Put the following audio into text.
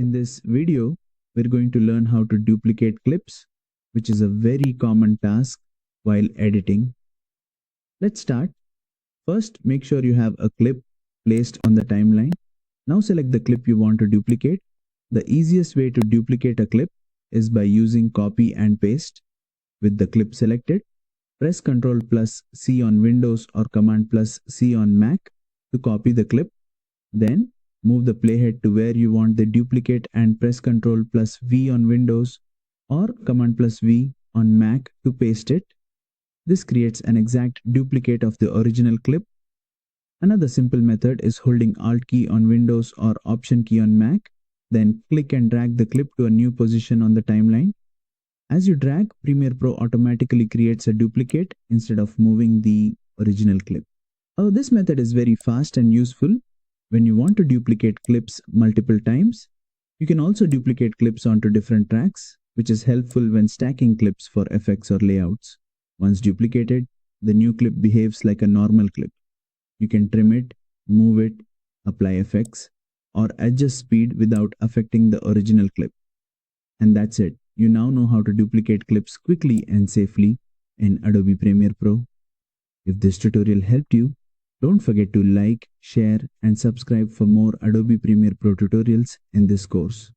In this video, we're going to learn how to duplicate clips, which is a very common task while editing. Let's start. First, make sure you have a clip placed on the timeline. Now select the clip you want to duplicate. The easiest way to duplicate a clip is by using copy and paste. With the clip selected, press Ctrl plus C on Windows or Command plus C on Mac to copy the clip. Then move the playhead to where you want the duplicate and press Ctrl plus V on Windows or Command plus V on Mac to paste it. This creates an exact duplicate of the original clip. Another simple method is holding Alt key on Windows or Option key on Mac, then click and drag the clip to a new position on the timeline. As you drag, Premiere Pro automatically creates a duplicate instead of moving the original clip. This method is very fast and useful when you want to duplicate clips multiple times. You can also duplicate clips onto different tracks, which is helpful when stacking clips for effects or layouts. Once duplicated, the new clip behaves like a normal clip. You can trim it, move it, apply effects, or adjust speed without affecting the original clip. And that's it. You now know how to duplicate clips quickly and safely in Adobe Premiere Pro. If this tutorial helped you, don't forget to like, share, and subscribe for more Adobe Premiere Pro tutorials in this course.